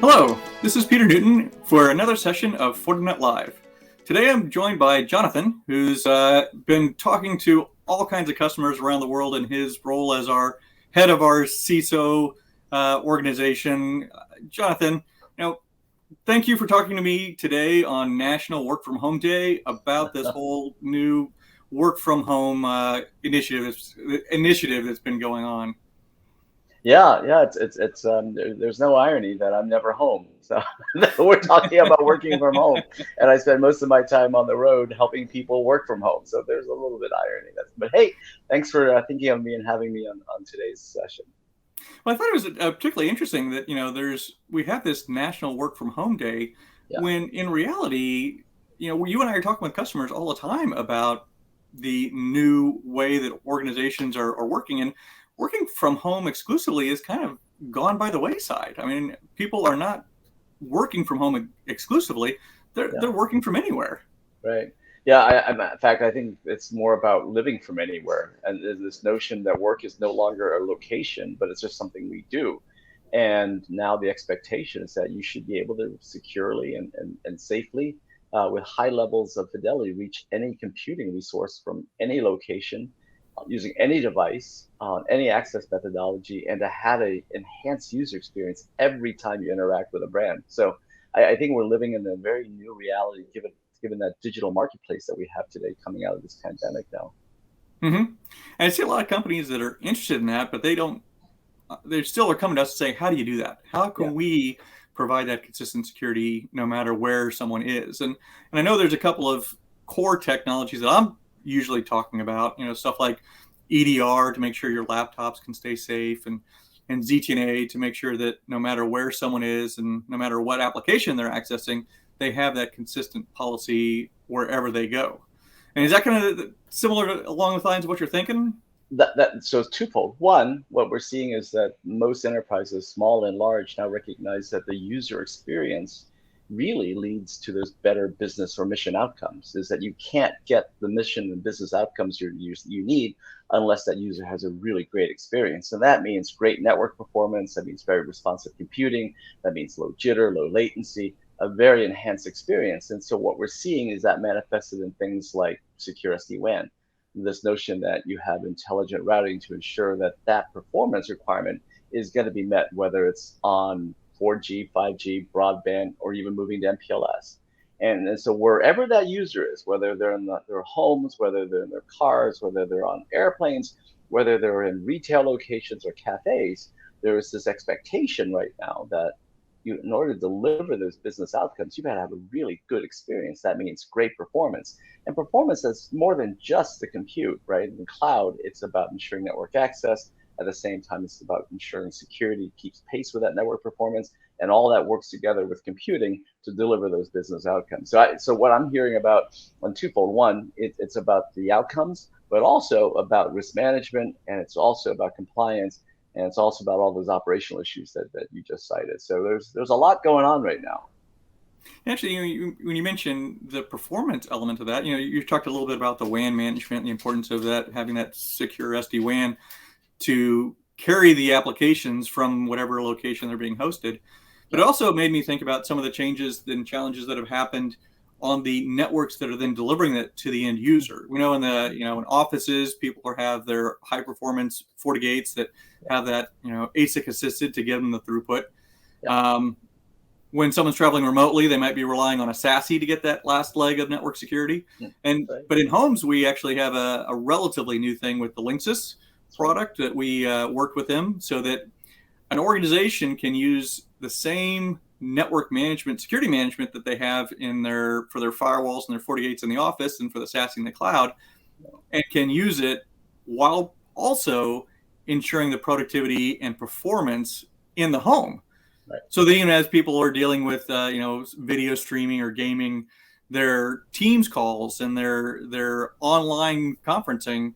Hello, this is Peter Newton for another session of Fortinet Live. Today I'm joined by Jonathan, who's been talking to all kinds of customers around the world in his role as our head of our CISO organization. Jonathan, thank you for talking to me today on National Work From Home Day about this whole new work from home initiative that's been going on. Yeah. It's there's no irony that I'm never home. So we're talking about working from home, and I spend most of my time on the road helping people work from home. So there's a little bit of irony. But hey, thanks for thinking of me and having me on today's session. Well, I thought it was particularly interesting that we have this National Work from Home Day, Yeah, when in reality, you and I are talking with customers all the time about the new way that organizations are working, and working from home exclusively is kind of gone by the wayside. I mean, people are not working from home exclusively; they're yeah. working from anywhere. Right. Yeah, in fact, I think it's more about living from anywhere. And there's this notion that work is no longer a location, but it's just something we do. And now the expectation is that you should be able to securely and safely, with high levels of fidelity, reach any computing resource from any location, using any device, any access methodology, and to have a enhanced user experience every time you interact with a brand. So I think we're living in a very new reality, given that digital marketplace that we have today coming out of this pandemic now. hmm And I see a lot of companies that are interested in that, but they don't. They still are coming to us to say, how do you do that? How Yeah, can we provide that consistent security no matter where someone is? And I know there's a couple of core technologies that I'm usually talking about, stuff like EDR to make sure your laptops can stay safe, and ZTNA to make sure that no matter where someone is and no matter what application they're accessing, they have that consistent policy wherever they go. And is that kind of similar along the lines of what you're thinking? that so it's twofold. One, what we're seeing is that most enterprises, small and large, now recognize that the user experience really leads to those better business or mission outcomes. Is that you can't get the mission and business outcomes you need unless that user has a really great experience. And that means great network performance. That means very responsive computing. That means low jitter, low latency, a very enhanced experience. And so what we're seeing is that manifested in things like secure SD-WAN, this notion that you have intelligent routing to ensure that that performance requirement is going to be met, whether it's on 4G, 5G, broadband, or even moving to MPLS. And so wherever that user is, whether they're in their homes, whether they're in their cars, whether they're on airplanes, whether they're in retail locations or cafes, there is this expectation right now that in order to deliver those business outcomes, you've got to have a really good experience. That means great performance. And performance is more than just the compute, right? In the cloud, it's about ensuring network access. At the same time, it's about ensuring security keeps pace with that network performance, and all that works together with computing to deliver those business outcomes. So what I'm hearing about on twofold: one, it's about the outcomes, but also about risk management, and it's also about compliance, and it's also about all those operational issues that you just cited. So there's a lot going on right now. Actually, when you mention the performance element of that, you talked a little bit about the WAN management and the importance of that, having that secure SD-WAN to carry the applications from whatever location they're being hosted. But Yeah, it also made me think about some of the changes and challenges that have happened on the networks that are then delivering that to the end user. We know in offices, people have their high performance FortiGates that have that ASIC assisted to give them the throughput. yeah, Um, when someone's traveling remotely, they might be relying on a SASE to get that last leg of network security. mm, right, But in homes, we actually have a relatively new thing with the Linksys that's right. product that we worked with them, so that an organization can use the same network management, security management that they have for their firewalls and their FortiGates in the office and for the SASE in the cloud, and can use it while also ensuring the productivity and performance in the home. Right. So then, as people are dealing with video streaming or gaming, their Teams calls and their online conferencing,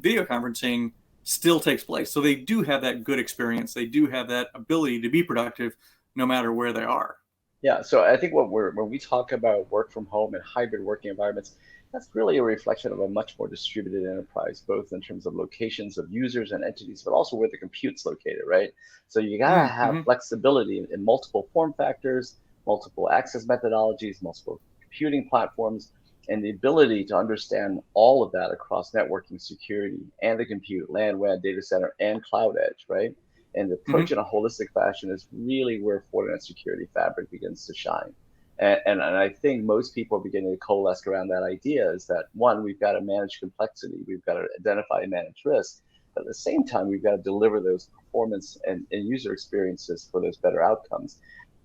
video conferencing still takes place. So they do have that good experience. They do have that ability to be productive no matter where they are. Yeah, so I think when we talk about work from home and hybrid working environments, that's really a reflection of a much more distributed enterprise, both in terms of locations of users and entities, but also where the compute's located, right? So you gotta have Mm-hmm. flexibility in multiple form factors, multiple access methodologies, multiple computing platforms, and the ability to understand all of that across networking, security, and the compute, LAN, WAN, data center, and cloud edge, right? And the approach Mm-hmm. in a holistic fashion is really where Fortinet Security Fabric begins to shine. And I think most people are beginning to coalesce around that idea is that one, we've got to manage complexity, we've got to identify and manage risk, but at the same time, we've got to deliver those performance and user experiences for those better outcomes.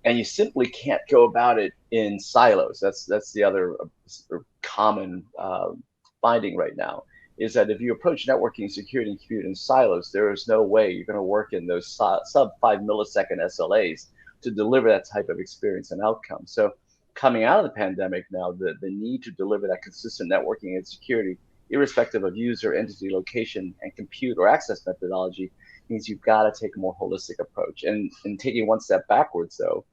And you simply can't go about it in silos. That's the other common finding right now is that if you approach networking, security, and compute in silos, there is no way you're going to work in those sub 5 millisecond SLAs to deliver that type of experience and outcome. So coming out of the pandemic now, the need to deliver that consistent networking and security, irrespective of user, entity, location, and compute or access methodology, means you've got to take a more holistic approach. And taking one step backwards, though,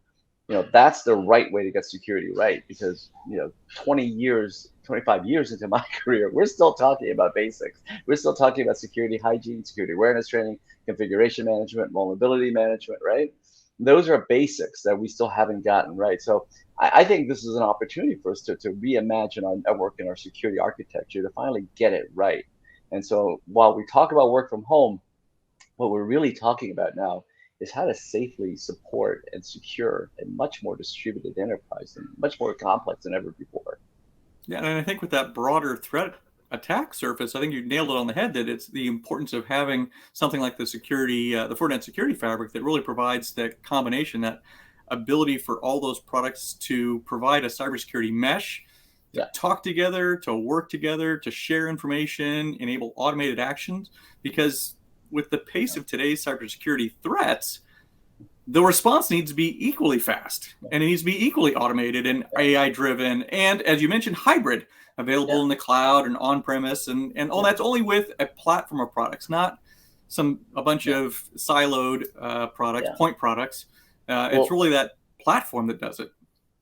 that's the right way to get security right, because 20 years, 25 years into my career, we're still talking about basics. We're still talking about security hygiene, security awareness training, configuration management, vulnerability management, right? Those are basics that we still haven't gotten right. So I think this is an opportunity for us to reimagine our network and our security architecture to finally get it right. And so while we talk about work from home, what we're really talking about now is how to safely support and secure a much more distributed enterprise and much more complex than ever before. Yeah, and I think with that broader threat attack surface, I think you nailed it on the head that it's the importance of having something like the the Fortinet Security Fabric that really provides that combination, that ability for all those products to provide a cybersecurity mesh, to Yeah. talk together, to work together, to share information, enable automated actions. Because with the pace of today's cybersecurity threats, the response needs to be equally fast and it needs to be equally automated and AI driven. And as you mentioned, hybrid, Yeah. available in the cloud and on premise. And all that's only with a platform of products, not a bunch Yeah. of siloed products, Yeah. point products. It's Well, really that platform that does it.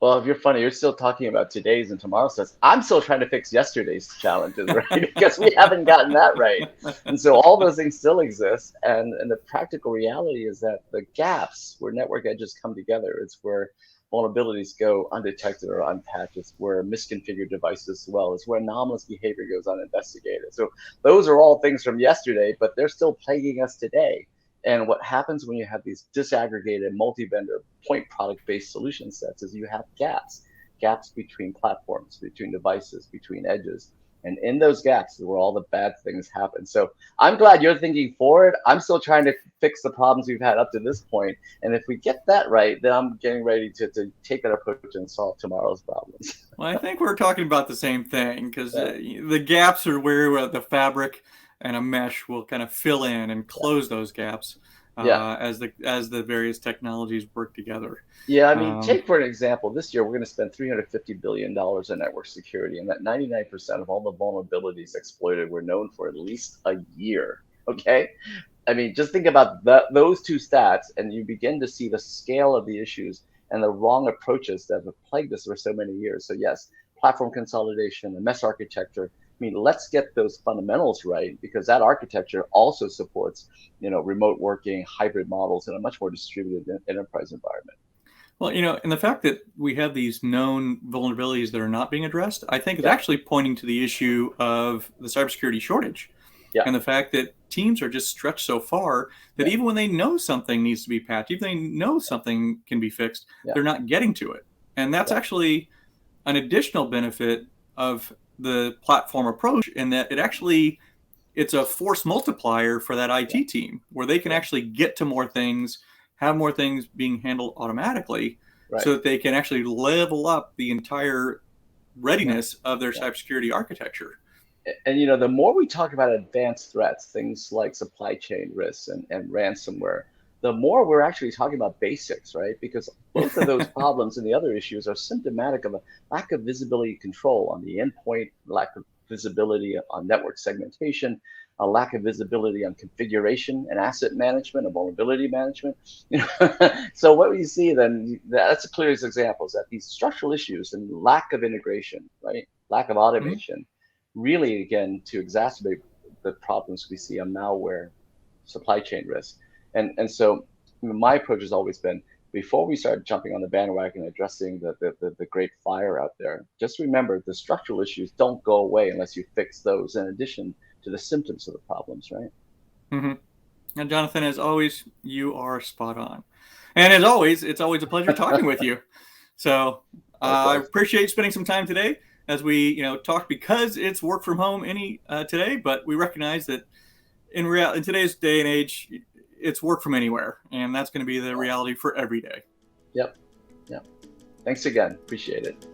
well, if you're funny, you're still talking about today's and tomorrow's stuff. I'm still trying to fix yesterday's challenges, right? Because we haven't gotten that right. And so all those things still exist. And the practical reality is that the gaps where network edges come together, it's where vulnerabilities go undetected or unpatched. It's where misconfigured devices dwell. It's where anomalous behavior goes uninvestigated. So those are all things from yesterday, but they're still plaguing us today. And what happens when you have these disaggregated multi-vendor point product-based solution sets is you have gaps between platforms, between devices, between edges. And in those gaps is where all the bad things happen. So I'm glad you're thinking forward. I'm still trying to fix the problems we've had up to this point. And if we get that right, then I'm getting ready to take that approach and solve tomorrow's problems. Well, I think we're talking about the same thing because Yeah, the gaps are where the fabric and a mesh will kind of fill in and close those gaps yeah. as the various technologies work together. Yeah, I mean, Um, take for an example, this year we're going to spend $350 billion in network security, and that 99% of all the vulnerabilities exploited were known for at least a year. Okay? I mean, just think about those two stats, and you begin to see the scale of the issues and the wrong approaches that have plagued us for so many years. So, yes, platform consolidation, a mesh architecture. I mean, let's get those fundamentals right because that architecture also supports, remote working, hybrid models in a much more distributed enterprise environment. well, and the fact that we have these known vulnerabilities that are not being addressed, I think is Yeah, actually pointing to the issue of the cybersecurity shortage yeah, and the fact that teams are just stretched so far that yeah, even when they know something needs to be patched, even they know something can be fixed, yeah, they're not getting to it. And that's yeah, actually an additional benefit of the platform approach in that it's a force multiplier for that yeah, IT team where they can yeah. actually get to more things, have more things being handled automatically Right. so that they can actually level up the entire Yeah, readiness of their yeah. cybersecurity architecture. And the more we talk about advanced threats, things like supply chain risks and ransomware, the more we're actually talking about basics, right? Because both of those problems and the other issues are symptomatic of a lack of visibility control on the endpoint, lack of visibility on network segmentation, a lack of visibility on configuration and asset management and vulnerability management. So what we see then, that's the clearest example is that these structural issues and lack of integration, right? lack of automation, really, again, to exacerbate the problems we see on malware, supply chain risk. And so my approach has always been, before we start jumping on the bandwagon addressing the great fire out there, just remember the structural issues don't go away unless you fix those in addition to the symptoms of the problems, right? And Jonathan, as always, you are spot on. And as always, it's always a pleasure talking with you. So I appreciate spending some time today as we talk, because it's work from home today, but we recognize that in today's day and age, it's work from anywhere, and that's going to be the reality for every day. Yep. Thanks again. Appreciate it.